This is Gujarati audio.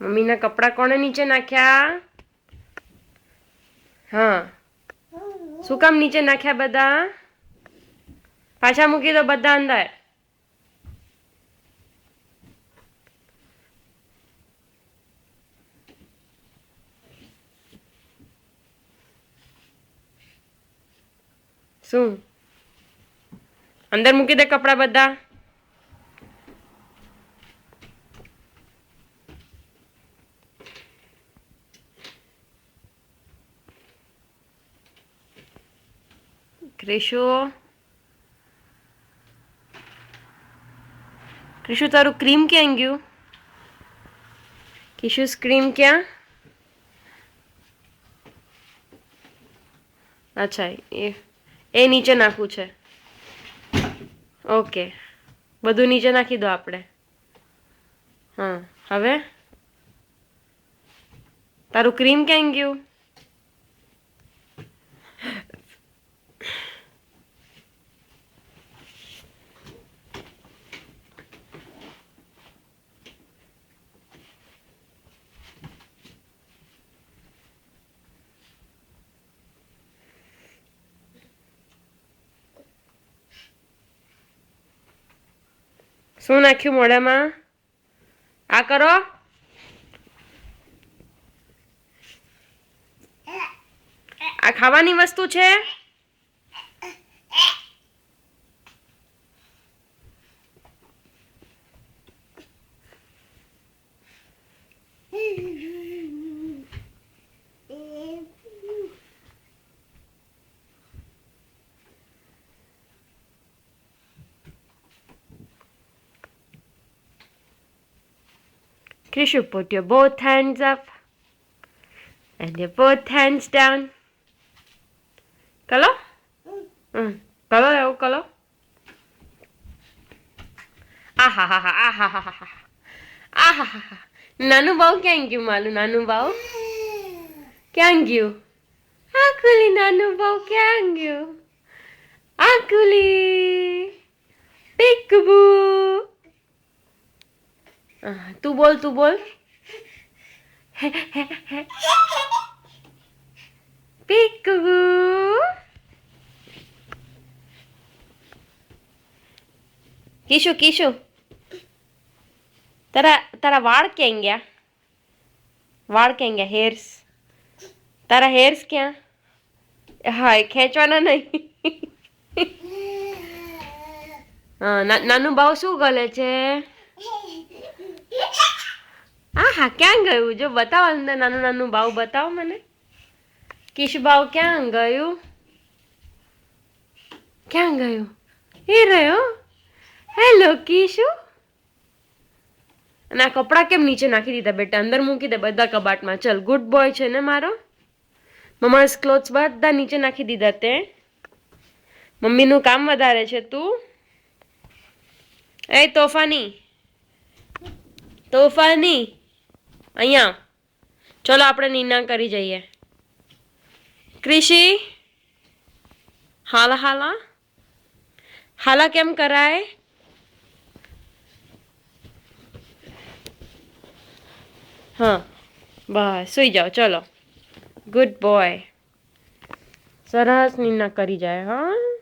મમ્મીના કપડાં કોણે નીચે નાખ્યા? હા, શું કામ નીચે નાખ્યા બધા? પાછા મૂકી દો બધા અંદર. શું અંદર મૂકી દે કપડાં બધા? ક્રિશુ, ક્રિશુ તારું ક્રીમ ક્યાં ગયું? કિશુ ક્રીમ ક્યાં? અચ્છા, એ નીચે નાખવું છે. ઓકે, બધું નીચે નાખી દો આપણે. હા, હવે તારું ક્રીમ ક્યાં ગયું? શું નાખ્યું મોઢામાં? આ કરો. આ ખાવાની વસ્તુ છે? Krishu, put your both hands up and your both hands down. Kalo? Kalo એવું કલો. આહાહા આહાહા આહાહા. નાનું બાવ ક્યાં ગયું માલું? નાનું બાવ ક્યાં ગયું? આકુલી નાનું બાવ ક્યાં ગયું? આકુલી પીકબુ. તું બોલ, તું બોલ. પીકબુ. કિશુ, કિશુ, તારા વાળ ક્યાં ગયા? વાળ ક્યાં ગયા? હેર્સ તારા હેર્સ ક્યાં? હા, એ ખેંચવાના નહીં. હા, નાનું બાવ શું ગલે છે? હા, ક્યાં ગયું? જો બતાવો અંદર નાનું નાનું બાવ બતાવો મને. કિશુ બાવ ક્યાં ગયું? ક્યાં ગયું? એ રહ્યો. હેલો કિશુ. અને આ કપડાં કેમ નીચે નાખી દીધા બેટા? અંદર મૂકી દે બધા કબાટમાં. ચલ, ગુડ બોય છે ને મારો. મમ્મા's ક્લોથ્સ બધા નીચે નાખી દીધા તે. મમ્મીનું કામ વધારે છે તું. એ તોફાની, તોફાની, અહીંયા ચલો આપણે નીના કરી જઈએ. ક્રિશી, હાલા હાલા હાલા કેમ કરાય? હા, બસ સુઈ જાઓ. ચલો, ગુડ બોય. સરસ નીના કરી જાય. હા.